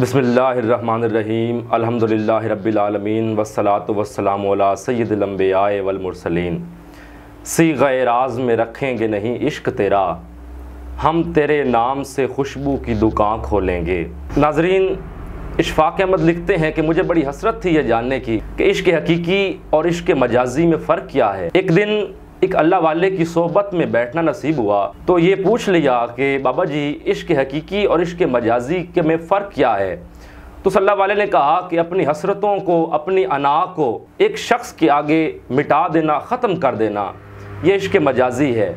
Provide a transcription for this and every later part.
बिस्मिल्लाहिर्रहमानिर्रहीम अल्हम्दुलिल्लाहि रब्बिल आलमीन वस्सलातु वस्सलामु अला सय्यिदिल अंबियाए वल मुरसलीन। सीग़े राज में रखेंगे नहीं इश्क तेरा, हम तेरे नाम से खुशबू की दुकान खोलेंगे। नाज़रीन, इशफ़ाक़ अहमद लिखते हैं कि मुझे बड़ी हसरत थी ये जानने की कि इश्क हकीकी और इश्क मजाजी में फ़र्क क्या है। एक दिन एक अल्लाह वाले की सोबत में बैठना नसीब हुआ तो ये पूछ लिया कि बाबा जी, इश्क हकीकी और इश्क मजाजी के में फ़र्क क्या है। तो अल्लाह वाले ने कहा कि अपनी हसरतों को, अपनी अना को एक शख्स के आगे मिटा देना, ख़त्म कर देना, ये इश्क मजाजी है,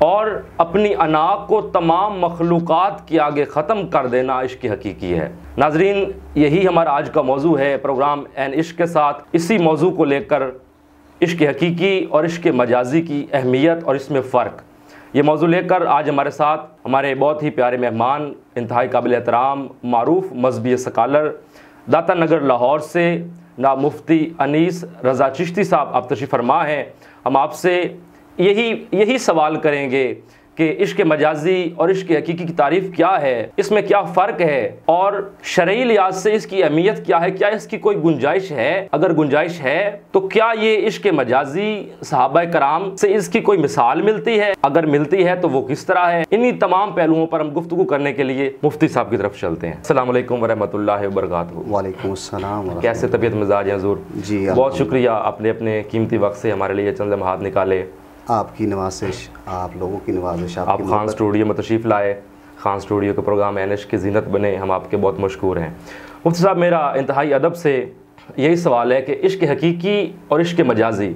और अपनी अना को तमाम मखलूक़ात के आगे ख़त्म कर देना इश्क हकीकी है। नाज़रीन, यही हमारा आज का मौजू है प्रोग्राम एन इश्क के साथ। इसी मौजू को लेकर इश्क हकीकी और इश्क मजाजी की अहमियत और इसमें फ़र्क, ये मौजू लेकर आज हमारे साथ हमारे बहुत ही प्यारे मेहमान, इंतहाई काबिल एहतराम, मारूफ मजहबी स्कॉलर, दाता नगर लाहौर से नाब मुफ्ती अनीस रज़ा चिश्ती साहब आप तशरीफ़ फरमा हैं। हम आपसे यही सवाल करेंगे कि इश्क मजाजी और इश्क हकीकी की तारीफ़ क्या है, इसमें क्या फ़र्क है और शरई लिहाज से इसकी अहमियत क्या है, क्या इसकी कोई गुंजाइश है, अगर गुंजाइश है तो क्या ये इश्क मजाजी सहाबा कराम से इसकी कोई मिसाल मिलती है, अगर मिलती है तो वो किस तरह है। इन्हीं तमाम पहलुओं पर हम गुफ्तगू करने के लिए मुफ्ती साहब की तरफ चलते हैं। अस्सलाम वालेकुम वरहमतुल्लाहि वबरकातुहू। वालेकुम अस्सलाम। कैसे तबीयत मिजाज है हुज़ूर? जी बहुत शुक्रिया, आपने अपने कीमती वक्त से हमारे लिए चंद लम्हात निकाले। आपकी नवाजिश, आप लोगों की नवाजिश, आप खान स्टूडियो में तशरीफ़ लाए। खान स्टूडियो के प्रोग्राम एन इश्क की ज़ीनत बने, हम आपके बहुत मशकूर हैं। मुफ्ती साहब, मेरा इंतहाई अदब से यही सवाल है कि इश्क हकीकी और इश्क मजाजी,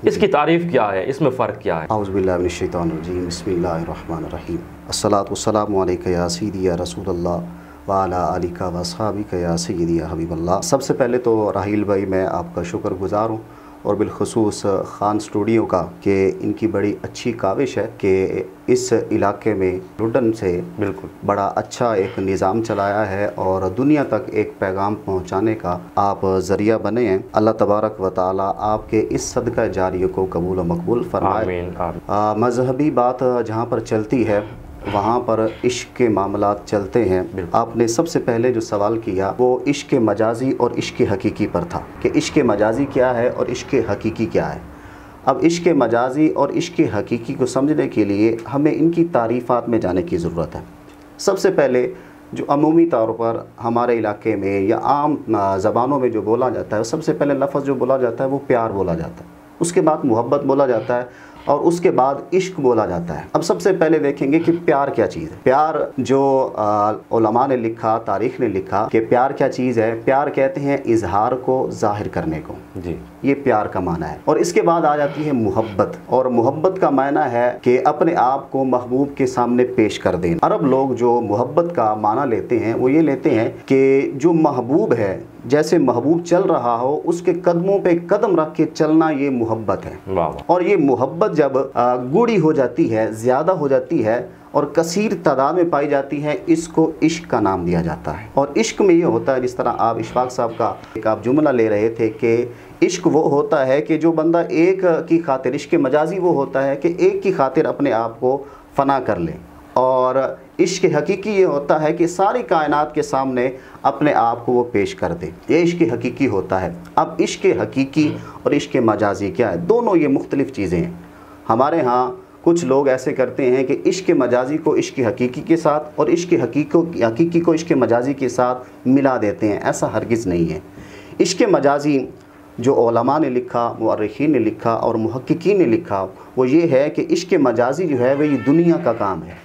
इसकी तारीफ़ क्या है, इसमें फ़र्क क्या है? औज़ु बिल्लाहि मिनश शैतानिर रजीम, बिस्मिल्लाहिर्रहमानिर्रहीम, अस्सलातु वस्सलामु अलैका या सय्यदी या रसूलल्लाह व अला आलिका व अस्हाबिका या सय्यदी या हबीबल्लाह। सबसे पहले तो राहील भाई, मैं आपका शुक्रगुज़ार हूँ और बिलखुसूस खान स्टूडियो का कि इनकी बड़ी अच्छी काविश है कि इस इलाके में लुडन से बिल्कुल बड़ा अच्छा एक निज़ाम चलाया है और दुनिया तक एक पैगाम पहुंचाने का आप ज़रिया बने हैं। अल्लाह तबारक व तआला आपके इस सदका जारिया को कबूल व मकबूल फरमाए। मज़हबी बात जहाँ पर चलती है वहाँ पर इश्क के मामलात चलते हैं। आपने सबसे पहले जो सवाल किया वो इश्क मजाजी और इश्क हकीकी पर था कि इश्क मजाजी क्या है और इश्क हकीकी क्या है। अब इश्क मजाजी और इश्क हकीकी को समझने के लिए हमें इनकी तारीफ़ात में जाने की ज़रूरत है। सबसे पहले जो अमूमी तौर पर हमारे इलाके में या आम ज़बानों में जो बोला जाता है, सबसे पहले लफ्ज़ जो बोला जाता है वो प्यार बोला जाता है, उसके बाद मोहब्बत बोला जाता है और उसके बाद इश्क बोला जाता है। अब सबसे पहले देखेंगे कि प्यार क्या चीज़ है। प्यार जो उलमा ने लिखा, तारीख़ ने लिखा कि प्यार क्या चीज़ है। प्यार कहते हैं इजहार को, ज़ाहिर करने को, जी, ये प्यार का माना है। और इसके बाद आ जाती है मोहब्बत, और मोहब्बत का माना है कि अपने आप को महबूब के सामने पेश कर देना। अरब लोग जो मोहब्बत का माना लेते हैं वो ये लेते हैं कि जो महबूब है, जैसे महबूब चल रहा हो उसके कदमों पे कदम रख के चलना, ये मोहब्बत है। और ये मोहब्बत जब गूढ़ी हो जाती है, ज़्यादा हो जाती है और कसीर तादाद में पाई जाती है, इसको इश्क का नाम दिया जाता है। और इश्क में ये होता है, जिस तरह आप इशफाक साहब का एक आप जुमला ले रहे थे कि इश्क वो होता है कि जो बंदा एक की खातिर, इश्क मजाजी वो होता है कि एक की खातिर अपने आप को फ़ना कर ले, और इश्क हकीकी ये होता है कि सारी कायनात के सामने अपने आप को वो पेश कर दे, ये इश्क हकीकी होता है। अब इश्क हकीकी और इश्क मजाजी क्या है? दोनों ये मुख्तलिफ़ चीज़ें हैं। हमारे यहाँ कुछ लोग ऐसे करते हैं कि इश्क मजाजी को इश्क हकीकी के साथ और इश्क हकीकी को इश्क मजाजी के साथ मिला देते हैं। ऐसा हरगिज़ नहीं है। इश्क मजाजी जो उलमा ने लिखा, मुअर्रिखीन ने लिखा और मुहक्किकीन ने लिखा, वो ये है कि इश्क मजाजी जो है वह ये दुनिया का काम है।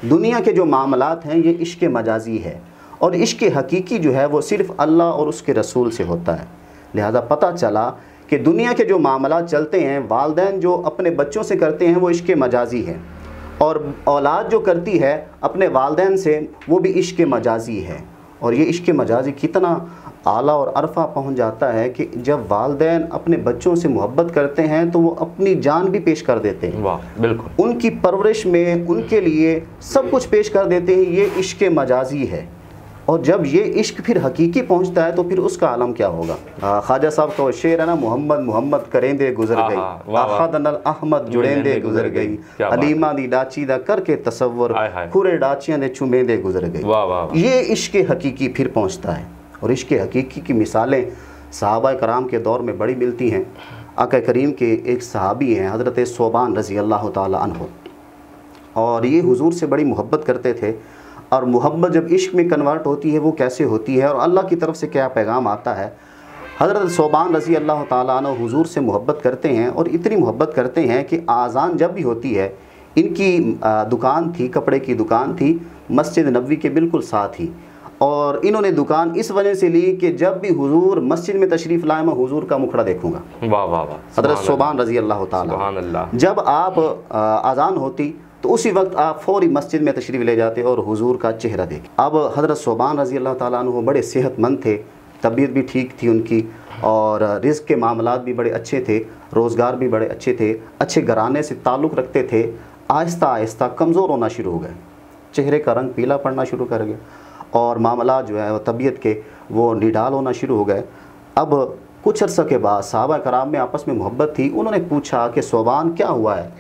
दुनिया के जो मामलात हैं ये इश्क मजाजी है, और इश्क हकीकी जो है वो सिर्फ़ अल्लाह और उसके रसूल से होता है। लिहाजा पता चला कि दुनिया के जो मामलात चलते हैं, वालिदैन जो अपने बच्चों से करते हैं वो इश्क मजाजी है, और औलाद जो करती है अपने वालिदैन से वो भी इश्क मजाजी है। और ये इश्क मजाजी कितना आला और अरफा पहुंच जाता है कि जब वालिदैन अपने बच्चों से मोहब्बत करते हैं तो वो अपनी जान भी पेश कर देते हैं। वाह, बिल्कुल। उनकी परवरिश में उनके लिए सब कुछ पेश कर देते हैं। ये इश्क मजाजी है। और जब ये इश्क फिर हकीकी पहुंचता है तो फिर उसका आलम क्या होगा। ख्वाजा साहब का वो शेर है ना, मोहम्मद मोहम्मद करेंदे गुजर गई, अहद अहमद जुड़ेंदे गुजर गई, अलीमा दी डाची दा करके तसव्वुर, खुरे डाचियां दे चुमेंदे गुजर गई। ये इश्क हकीकी फिर पहुंचता है। और इश्क हकीकी की मिसालें सहाबा कराम के दौर में बड़ी मिलती हैं। आका करीम के एक सहाबी हैं हज़रत सोबान रज़ी अल्लाह ताला अन्हु, और ये हुजूर से बड़ी मोहब्बत करते थे। और मोहब्बत जब इश्क में कन्वर्ट होती है वो कैसे होती है और अल्लाह की तरफ से क्या पैगाम आता है। हज़रत सोबान रज़ी अल्लाह ताला अन्हु हुजूर से मोहब्बत करते हैं और इतनी मोहब्बत करते हैं कि आज़ान जब भी होती है, इनकी दुकान थी, कपड़े की दुकान थी मस्जिद नबवी के बिल्कुल साथ ही, और इन्होंने दुकान इस वजह से ली कि जब भी हुजूर मस्जिद में तशरीफ़ लाए मैं हुजूर का मुखड़ा देखूंगा। वाह वाह वाह। हज़रत सोबान रज़ी अल्लाह ताला, जब आप आज़ान होती तो उसी वक्त आप फौरी मस्जिद में तशरीफ़ ले जाते और हुजूर का चेहरा देखें। अब हज़रत सोबान रज़ी अल्लाह ताला अन्हु बड़े सेहतमंद थे, तबीयत भी ठीक थी उनकी, और रिज़्क़ के मामलात भी बड़े अच्छे थे, रोज़गार भी बड़े अच्छे थे, अच्छे घराने से ताल्लुक़ रखते थे। आहिस्ता आहिस्ता कमज़ोर होना शुरू हो गए, चेहरे का रंग पीला पड़ना शुरू कर गया और मामला जो है वो तबीयत के वो निडाल होना शुरू हो गए। अब कुछ अर्सा के बाद सहाबा कराम में आपस में मोहब्बत थी। उन्होंने पूछा कि सोबान क्या हुआ है,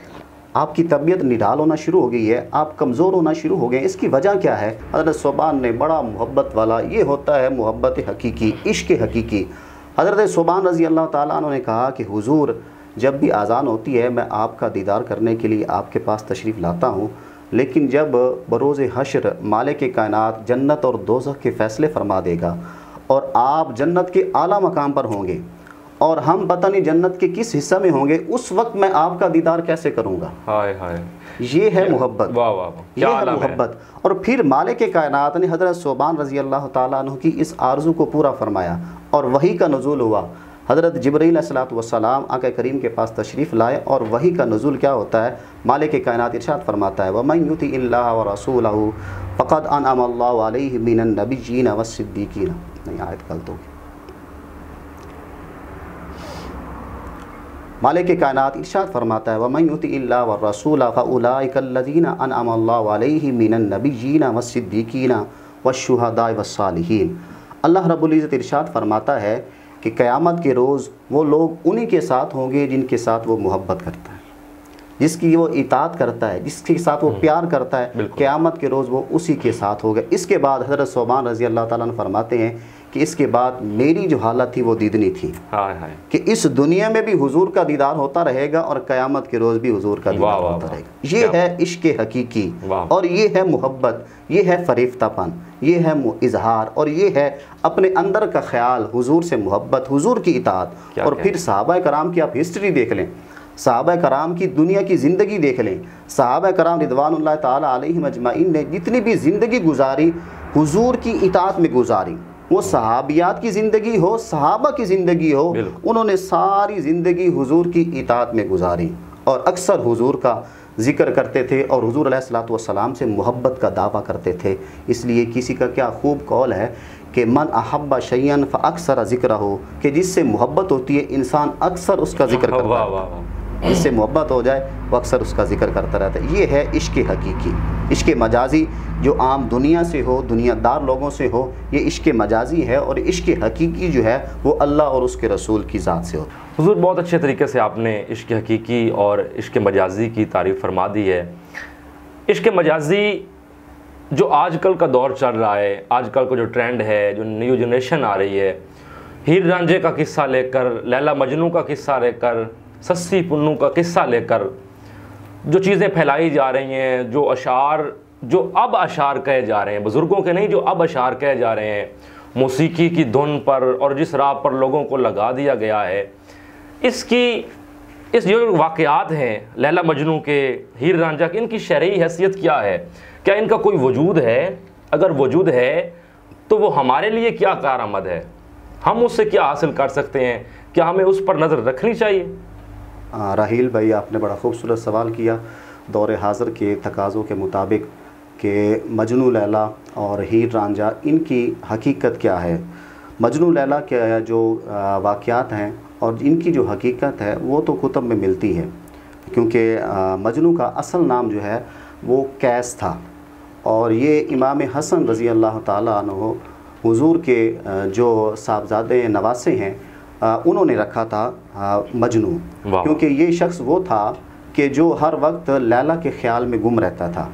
आपकी तबीयत निडाल होना शुरू हो गई है, आप कमज़ोर होना शुरू हो गए, इसकी वजह क्या है। हज़रत सोबान ने बड़ा मोहब्बत वाला, ये होता है मोहब्बत हकीकी, इश्क हकीकी। हज़रत सोबान रज़ी अल्लाह ताला अन्हु ने कहा कि हुजूर जब भी आज़ान होती है मैं आपका दीदार करने के लिए आपके पास तशरीफ़ लाता हूँ, लेकिन जब बरोज़ हश्र मालिक कायनात जन्नत और दोज़ख के फ़ैसले फरमा देगा और आप जन्नत के आला मकाम पर होंगे और हम पता नहीं जन्नत के किस हिस्से में होंगे, उस वक्त मैं आपका दीदार कैसे करूँगा। हाय हाय, ये है मोहब्बत। वाह वाह, ये है मोहब्बत। और फिर मालिक कायनात ने हज़रत सोबान रज़ी अल्लाह ताला अन्हु की इस आरज़ू को पूरा फरमाया और वही का नुज़ूल हुआ। हज़रत जिब्रील अलैहिस्सलातु वस्सलाम आका करीम के पास तशरीफ़ लाए और वही का नुज़ूल क्या होता है। मालिक कायनात इरशाद फरमाता है, वमन युति इल्लाह व रसूलहु फ़क़द अनअम अल्लाहु अलैहि मिनन नबिय्यीन वस्सिद्दीक़ीन। नहीं, आयत गलत होगी। मालिक कायनात इरशाद फरमाता है, वमन युति इल्लाह व रसूला फ़उलाइका अल्लज़ीना अनअम अल्लाहु अलैहिम मिनन नबिय्यीन वस्सिद्दीक़ीन वश्शुहदाए वस्सालिहीन। अल्लाह रब्बुल इज़्ज़त इरशाद फरमाता है कि क़यामत के रोज़ वो लोग उन्हीं के साथ होंगे जिनके साथ वो मोहब्बत करता है, जिसकी वो इताअत करता है, जिसके साथ वो प्यार करता है। क़यामत के रोज़ वो उसी के साथ होगा। इसके बाद हज़रत सोबान रज़ी अल्लाह ताला अन्हु फरमाते हैं कि इसके बाद मेरी जो हालत थी वो दीदनी थी, कि इस दुनिया में भी हुजूर का दीदार होता रहेगा और क़यामत के रोज़ भी हुजूर का दीदार होता रहेगा। ये है इश्क हकीकी और ये है मोहब्बत, ये है फरीफ्तापन, ये है इजहार और ये है अपने अंदर का ख्याल, हुजूर से मोहब्बत, हुजूर की इताअत। और फिर सहाबा कराम की आप हिस्ट्री देख लें, सहाबा कराम की दुनिया की ज़िंदगी देख लें। सहाबा कराम रिदवानुल्लाह ताला अलैहिम अजमाइन ने जितनी भी ज़िंदगी गुजारी हुजूर की इताअत में गुजारी, वो सहाबियात की ज़िंदगी हो, सहाबा की ज़िंदगी हो, उन्होंने सारी ज़िंदगी हुजूर की इताअत में गुजारी और अक्सर हुजूर का ज़िक्र करते थे और हुजूर अलैहिस्सलातु वस्सलाम से मोहब्बत का दावा करते थे। इसलिए किसी का क्या खूब कौल है कि मन अहब्बा शय्यन फ़अक्सर ज़िक्रहु, कि जिससे मोहब्बत होती है इंसान अक्सर उसका ज़िक्र करता है, जिससे मोहब्बत हो जाए वो अक्सर उसका ज़िक्र करता रहता है। ये है इश्क हकीकी। इश्क मजाजी जो आम दुनिया से हो, दुनियादार लोगों से हो, ये इश्क मजाजी है और इश्क हकीकी जो है वो अल्लाह और उसके रसूल की ज़ात से हो। हुजूर बहुत अच्छे तरीके से आपने इश्क हकीकी और इश्क मजाजी की तारीफ़ फरमा दी है। इश्क मजाजी जो आजकल का दौर चल रहा है, आजकल का जो ट्रेंड है, जो न्यू जनरेशन आ रही है, हीर रांझे का किस्सा लेकर, लैला मजनू का किस्सा लेकर, सस्सी पुन्नू का किस्सा लेकर जो चीज़ें फैलाई जा रही हैं, जो अशार, जो अब अशार कहे जा रहे हैं, बुज़ुर्गों के नहीं, जो अब अशार कहे जा रहे हैं, मौसीकी की धुन पर और जिस राह पर लोगों को लगा दिया गया है, इस जो वाक़यात हैं लैला मजनू के, हीर रांझा की, इनकी शरई हैसियत क्या है? क्या इनका कोई वजूद है? अगर वजूद है तो वो हमारे लिए क्या कारआमद है? हम उससे क्या हासिल कर सकते हैं? क्या हमें उस पर नज़र रखनी चाहिए? राहील भाई, आपने बड़ा खूबसूरत सवाल किया। दौर हाज़िर के तकाज़ों के मुताबिक कि मजनू लैला और हीर रांझा, इनकी हकीकत क्या है? मजनू लैला के जो वाक़यात हैं और इनकी जो हकीकत है वो तो कुतुब में मिलती है, क्योंकि मजनू का असल नाम जो है वो कैस था और ये इमाम हसन रज़ी अल्लाह ताला अन्हु हुज़ूर के जो साहबज़ादे नवासे हैं उन्होंने रखा था मजनू, क्योंकि ये शख्स वो था कि जो हर वक्त लैला के ख़्याल में गुम रहता था।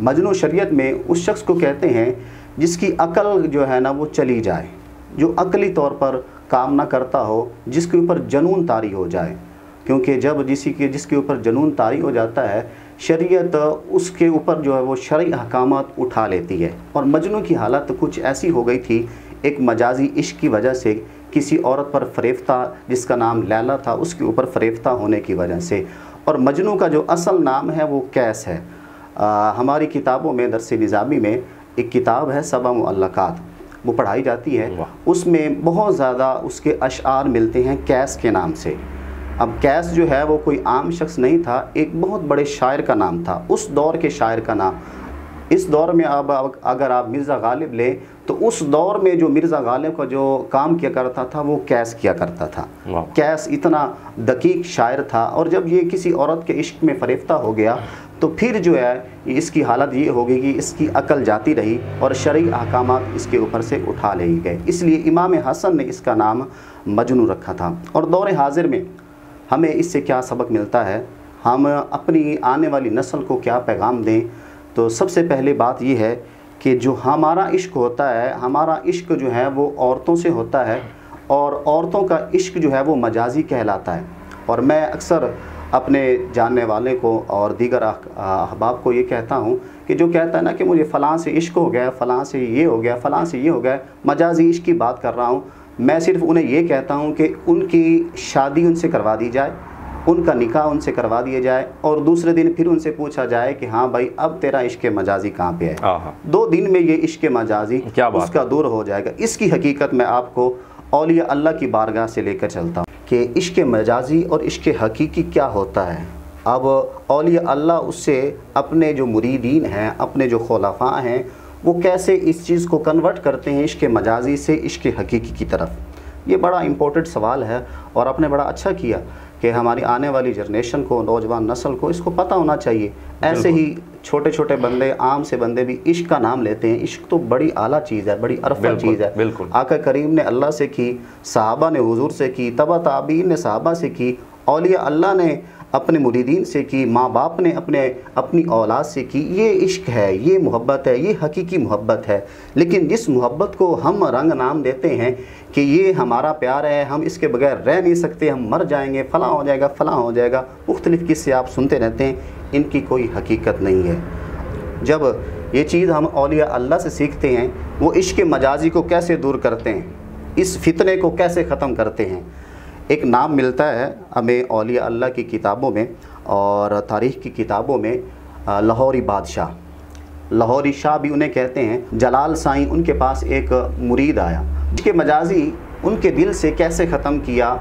मजनू शरीयत में उस शख्स को कहते हैं जिसकी अकल जो है ना वो चली जाए, जो अकली तौर पर काम ना करता हो, जिसके ऊपर जनून तारी हो जाए। क्योंकि जब जिसके ऊपर जनून तारी हो जाता है, शरीयत उसके ऊपर जो है वो शरई अहकामात उठा लेती है। और मजनू की हालत कुछ ऐसी हो गई थी, एक मजाजी इश्क की वजह से किसी औरत पर फरेफ्ता, जिसका नाम लैला था, उसके ऊपर फरेफ्ता होने की वजह से। और मजनू का जो असल नाम है वो कैस है। हमारी किताबों में दरस निज़ामी में एक किताब है सबा मुअल्लकात, वो पढ़ाई जाती है। उसमें बहुत ज़्यादा उसके अशआर मिलते हैं कैस के नाम से। अब कैस जो है वो कोई आम शख्स नहीं था, एक बहुत बड़े शायर का नाम था, उस दौर के शायर का नाम। इस दौर में अब अगर आप मिर्ज़ा गालिब लें तो उस दौर में जो मिर्ज़ा गालिब का जो काम किया करता था वो कैस किया करता था। कैस इतना दकीक शायर था। और जब ये किसी औरत के इश्क में फरेफ्ता हो गया तो फिर जो है इसकी हालत ये हो गई कि इसकी अकल जाती रही और शरई अहकामात इसके ऊपर से उठा ले गए। इसलिए इमाम हसन ने इसका नाम मजनू रखा था। और दौर हाजिर में हमें इससे क्या सबक मिलता है, हम अपनी आने वाली नस्ल को क्या पैगाम दें, तो सबसे पहले बात यह है कि जो हमारा इश्क होता है, हमारा इश्क जो है वो औरतों से होता है और औरतों का इश्क जो है वो मजाजी कहलाता है। और मैं अक्सर अपने जानने वाले को और दीगर अहबाब को ये कहता हूँ कि जो कहता है ना कि मुझे फ़लाँ से इश्क हो गया, फ़लाँ से ये हो गया, फ़लाँ से ये हो गया, मजाजी इश्क की बात कर रहा हूँ। मैं सिर्फ उन्हें ये कहता हूँ कि उनकी शादी उनसे करवा दी जाए, उनका निकाह उनसे करवा दिया जाए और दूसरे दिन फिर उनसे पूछा जाए कि हाँ भाई अब तेरा इश्क मजाजी कहाँ पे है। 2 दिन में ये इश्क मजाजी उसका दूर हो जाएगा। इसकी हकीकत मैं आपको औलिया अल्लाह की बारगाह से लेकर चलता हूँ कि इश्क मजाजी और इश्क हकीकी क्या होता है। अब औलिया अल्लाह उससे अपने जो मुरीदीन हैं, अपने जो खुलाफा हैं, वो कैसे इस चीज़ को कन्वर्ट करते हैं इश्क मजाजी से इश्क हकीकी की तरफ। ये बड़ा इम्पोर्टेंट सवाल है और आपने बड़ा अच्छा किया कि हमारी आने वाली जनरेशन को, नौजवान नस्ल को इसको पता होना चाहिए। ऐसे ही छोटे छोटे बंदे, आम से बंदे भी इश्क का नाम लेते हैं। इश्क तो बड़ी आला चीज़ है, बड़ी अरफा चीज़ है। आका करीम ने अल्लाह से की, सहाबा ने हुजूर से की, तबा ताबीन ने सहाबा से की, औलिया अल्लाह ने अपने मुरीदीन से की, माँ बाप ने अपनी औलाद से की। ये इश्क है, ये मोहब्बत है, ये हकीकी मोहब्बत है। लेकिन जिस मोहब्बत को हम रंग नाम देते हैं कि ये हमारा प्यार है, हम इसके बगैर रह नहीं सकते, हम मर जाएंगे, फ़लाँ हो जाएगा, फ़लाँ हो जाएगा, मुख्तलिफ़ किस्से आप सुनते रहते हैं, इनकी कोई हकीकत नहीं है। जब ये चीज़ हम औलिया अल्लाह से सीखते हैं, वो इश्क मजाजी को कैसे दूर करते हैं, इस फितने को कैसे ख़त्म करते हैं। एक नाम मिलता है हमें औलिया अल्लाह की किताबों में और तारीख़ की किताबों में, लाहौरी बादशाह, लाहौरी शाह भी उन्हें कहते हैं। जलाल साईं, उनके पास एक मुरीद आया जिसके मजाजी उनके दिल से कैसे ख़त्म किया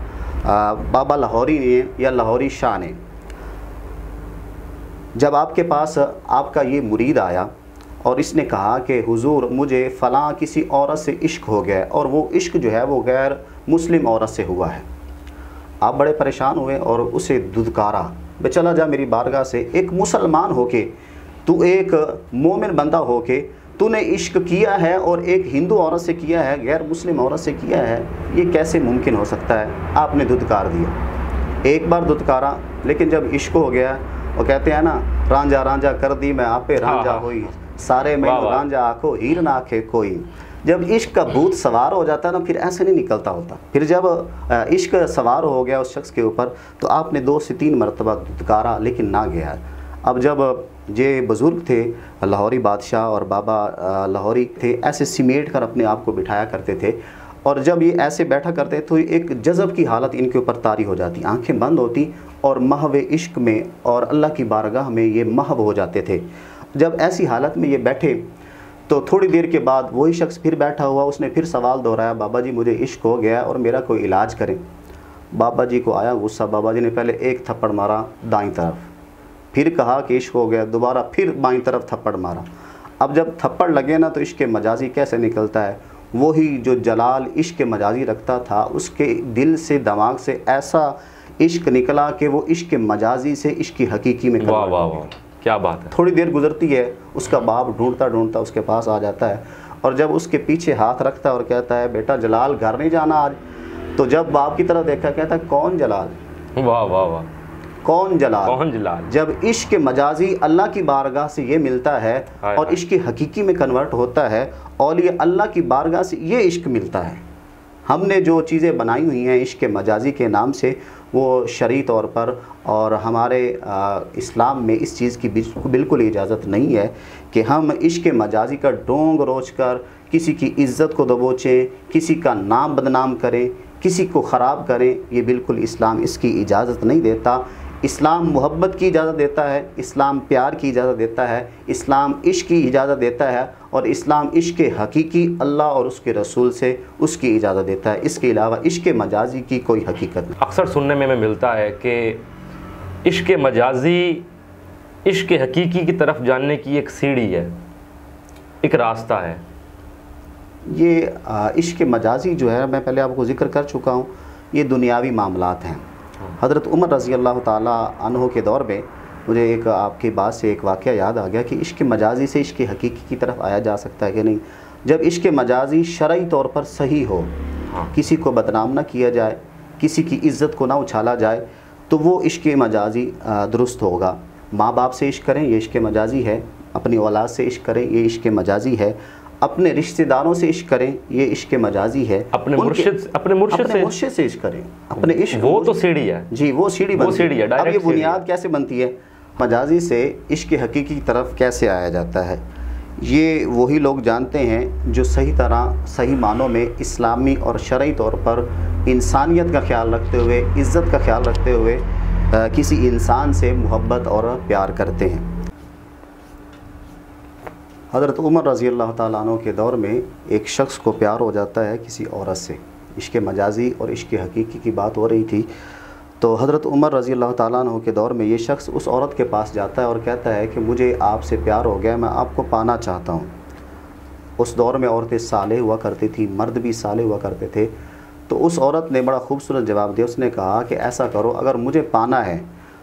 बाबा लाहौरी ने या लाहौरी शाह ने। जब आपके पास आपका ये मुरीद आया और इसने कहा कि हुजूर मुझे फ़लाँ किसी औरत से इश्क हो गया और वो इश्क जो है वो गैर मुस्लिम औरत से हुआ है, आप बड़े परेशान हुए और उसे दुदकारा, बे चला जा मेरी बारगाह से। एक मुसलमान होके, तू एक मोमिन बंदा होके तूने इश्क किया है और एक हिंदू औरत से किया है, गैर मुस्लिम औरत से किया है, ये कैसे मुमकिन हो सकता है। आपने दुदकार दिया, एक बार दुदकारा, लेकिन जब इश्क हो गया, वो कहते हैं ना, रांझा रांझा कर दी मैं आपे रांझा होई, सारे में रांझा आँखों हीर ना आखे कोई। जब इश्क का भूत सवार हो जाता है ना, फिर ऐसे नहीं निकलता होता। फिर जब इश्क सवार हो गया उस शख्स के ऊपर, तो आपने 2 से 3 मरतबा दुदकारा, लेकिन ना गया। अब जब ये बुज़ुर्ग थे लाहौरी बादशाह और बाबा लाहौरी थे, ऐसे सिमेट कर अपने आप को बिठाया करते थे और जब ये ऐसे बैठा करते तो एक जज़ब की हालत इनके ऊपर तारी हो जाती, आंखें बंद होती और महव इश्क में और अल्लाह की बारगाह में ये महव हो जाते थे। जब ऐसी हालत में ये बैठे तो थोड़ी देर के बाद वही शख्स फिर बैठा हुआ, उसने फिर सवाल दोहराया, बाबा जी मुझे इश्क हो गया और मेरा कोई इलाज करें। बाबा जी को आया गुस्सा, बाबा जी ने पहले एक थप्पड़ मारा दाईं तरफ, फिर कहा कि इश्क हो गया, दोबारा फिर बाईं तरफ थप्पड़ मारा। अब जब थप्पड़ लगे ना तो इश्क मजाजी कैसे निकलता है, वही जो जलाल इश्क मजाजी रखता था उसके दिल से, दिमाग से ऐसा इश्क निकला कि वो इश्क मजाजी से इश्क हकीकी में। वाह वाह वाह, क्या बात है। थोड़ी देर गुजरती है, उसका बाप ढूंढता ढूंढता उसके पास आ जाता है और जब उसके पीछे हाथ रखता है और कहता है बेटा जलाल घर नहीं जाना आज, तो जब बाप की तरफ देखा कहता है कौन जलाल, वाह वाह वाह, कौन जलाल, कौन जलाल। जब इश्क मजाजी अल्लाह की बारगाह से ये मिलता है और इश्क हकीकी में कन्वर्ट होता है और ये अल्लाह की बारगाह से ये इश्क मिलता है। हमने जो चीज़ें बनाई हुई हैं इश्क मजाजी के नाम से, वो शरई तौर पर और हमारे इस्लाम में इस चीज़ की बिल्कुल इजाज़त नहीं है कि हम इश्क मजाजी का डोंग रोच कर किसी की इज़्ज़त को दबोचें, किसी का नाम बदनाम करें, किसी को ख़राब करें। ये बिल्कुल इस्लाम इसकी इजाज़त नहीं देता। इस्लाम मोहब्बत की इजाज़त देता है, इस्लाम प्यार की इजाज़त देता है, इस्लाम इश्क की इजाज़त देता है और इस्लाम इश्क हकीकी अल्लाह और उसके रसूल से उसकी इजाज़त देता है। इसके अलावा इश्क मजाजी की कोई हकीकत नहीं। अक्सर सुनने में मिलता है कि इश्क मजाजी इश्क हकीकी की तरफ जानने की एक सीढ़ी है, एक रास्ता है। ये इश्क मजाजी जो है, मैं पहले आपको ज़िक्र कर चुका हूँ, ये दुनियावी मामलात हैं। हज़रत उमर रज़ी अल्लाह ताला अन्हो के दौर में मुझे एक आपकी बात से एक वाक़या याद आ गया कि इश्क मजाजी से इश्क हकीकी की तरफ आया जा सकता है कि नहीं। जब इश्क मजाजी शरई तौर पर सही हो, किसी को बदनाम ना किया जाए, किसी की इज़्ज़त को ना उछाला जाए, तो वो इश्क मजाजी दुरुस्त होगा। माँ बाप से इश्क करें ये इश्क मजाजी है, अपनी औलाद से इश्क करें ये इश्क मजाजी है, अपने रिश्तेदारों से इश्क करें ये इश्क मजाजी है, अपने मुर्शिद से इश्क करें, अपने इश्क, वो तो सीढ़ी है जी, वो सीढ़ी है। अब ये बुनियाद कैसे बनती है, मजाजी से इश्क हकीकी की तरफ कैसे आया जाता है, ये वही लोग जानते हैं जो सही तरह सही मानों में इस्लामी और शरई तौर पर इंसानियत का ख्याल रखते हुए, इज़्ज़त का ख्याल रखते हुए किसी इंसान से मोहब्बत और प्यार करते हैं। हज़रत उमर रज़ी अल्लाह ताला अन्हु के दौर में एक शख्स को प्यार हो जाता है किसी औरत से। इश्क मजाजी और इश्क हकीकी की बात हो रही थी, तो हज़रत उमर रज़ी अल्लाह ताला अन्हु के दौर में ये शख्स उस औरत के पास जाता है और कहता है कि मुझे आपसे प्यार हो गया, मैं आपको पाना चाहता हूँ। उस दौर में औरतें साले हुआ करती थी, मर्द भी साले हुआ करते थे। तो उस औरत ने बड़ा खूबसूरत जवाब दिया, उसने कहा कि ऐसा करो, अगर मुझे पाना है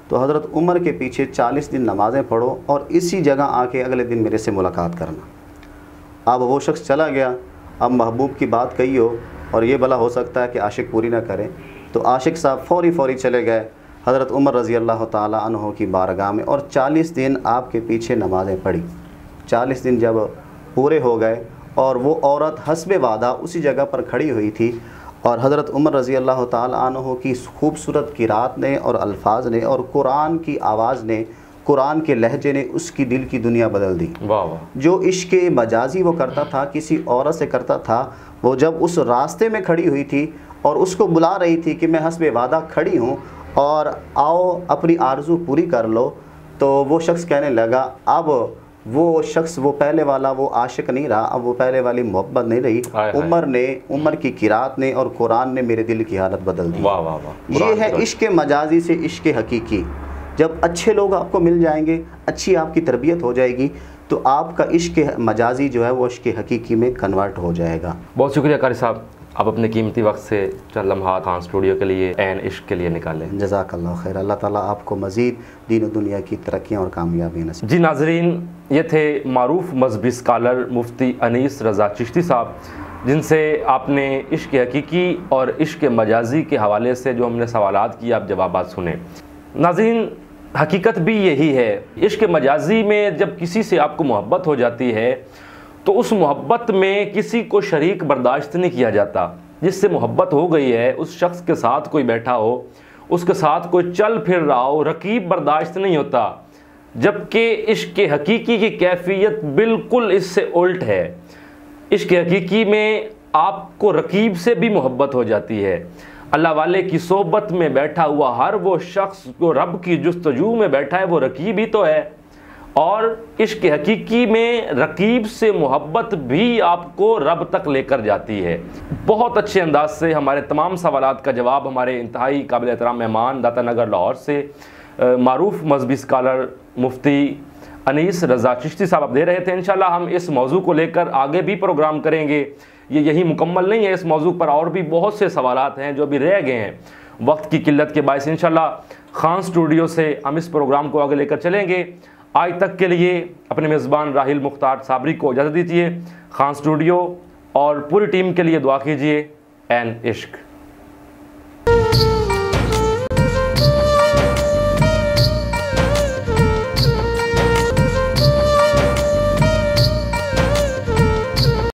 तो हज़रत उमर के पीछे 40 दिन नमाज़ें पढ़ो और इसी जगह आके अगले दिन मेरे से मुलाकात करना। अब वो शख्स चला गया। अब महबूब की बात कही हो और ये भला हो सकता है कि आशिक पूरी ना करें, तो आशिक साहब फौरी चले गए हज़रत उमर रज़ी अल्लाह ताला अन्हु की बारगाह में और 40 दिन आपके पीछे नमाज़ें पढ़ी। 40 दिन जब पूरे हो गए और वो औरत हस्बे वादा उसी जगह पर खड़ी हुई थी और हज़रत उमर रज़ी अल्लाह ताला अन्हु की खूबसूरत किरात ने और अल्फाज ने और कुरान की आवाज़ ने, कुरान के लहजे ने उसकी दिल की दुनिया बदल दी। वाह वाह। जो इश्क मजाजी वो करता था, किसी औरत से करता था, वो जब उस रास्ते में खड़ी हुई थी और उसको बुला रही थी कि मैं हस्बे वादा खड़ी हूँ और आओ अपनी आरज़ू पूरी कर लो, तो वो शख्स कहने लगा, अब वो शख्स वो पहले वाला वो आशिक नहीं रहा, अब वो पहले वाली मोहब्बत नहीं रही। उमर की किरात ने और कुरान ने मेरे दिल की हालत बदल दी। वाह वाह वाह। ये है इश्क मजाजी से इश्क हकीकी। जब अच्छे लोग आपको मिल जाएंगे, अच्छी आपकी तरबियत हो जाएगी, तो आपका इश्क मजाजी जो है वो इश्क हकीकी में कन्वर्ट हो जाएगा। बहुत शुक्रिया कारी साहब, आप अपने कीमती वक्त से चंद लम्हात खान स्टूडियो के लिए एन इश्क के लिए निकालें। जज़ाकल्लाह खैर। अल्लाह ताला आपको मज़ीद दीन दुनिया की तरक्कियाँ और कामयाबी नसीब। जी नाजरीन, ये थे मारूफ मजहबी स्कॉलर मुफ्ती अनीस रज़ा चिश्ती साहब, जिनसे आपने इश्क हकीकी और इश्क मजाजी के हवाले से जो हमने सवालात किए, आप जवाबात सुने। नाज़रीन, हकीकत भी यही है, इश्क मजाजी में जब किसी से आपको मोहब्बत हो जाती है तो उस मोहब्बत में किसी को शरीक बर्दाश्त नहीं किया जाता। जिससे मोहब्बत हो गई है, उस शख्स के साथ कोई बैठा हो, उसके साथ कोई चल फिर रहा हो, रकीब बर्दाश्त नहीं होता। जबकि इश्क हकीकी की कैफियत बिल्कुल इससे उल्ट है। इश्क हकीकी में आपको रकीब से भी मोहब्बत हो जाती है। अल्लाह वाले की सोबत में बैठा हुआ हर वो शख्स जो रब की जुस्तजू में बैठा है, वो रकीब ही तो है। और इश्क हकीकी में रकीब से मोहब्बत भी आपको रब तक लेकर जाती है। बहुत अच्छे अंदाज से हमारे तमाम सवालात का जवाब हमारे इंतहाई काबिल एहतराम मेहमान दाता नगर लाहौर से मारूफ मजहबी स्कॉलर मुफ्ती अनीस रज़ा चिश्ती साहब दे रहे थे। इंशाल्लाह हम इस मौजू को लेकर आगे भी प्रोग्राम करेंगे। ये यही मुकम्मल नहीं है, इस मौजू पर और भी बहुत से सवालात हैं जो अभी रह गए हैं वक्त की किल्लत के बायस। इंशाल्लाह खान स्टूडियो से हम इस प्रोग्राम को आगे लेकर चलेंगे। आज तक के लिए अपने मेज़बान राहिल मुख्तार साबरी को इजाज़त दीजिए। खान स्टूडियो और पूरी टीम के लिए दुआ कीजिए। एन इश्क।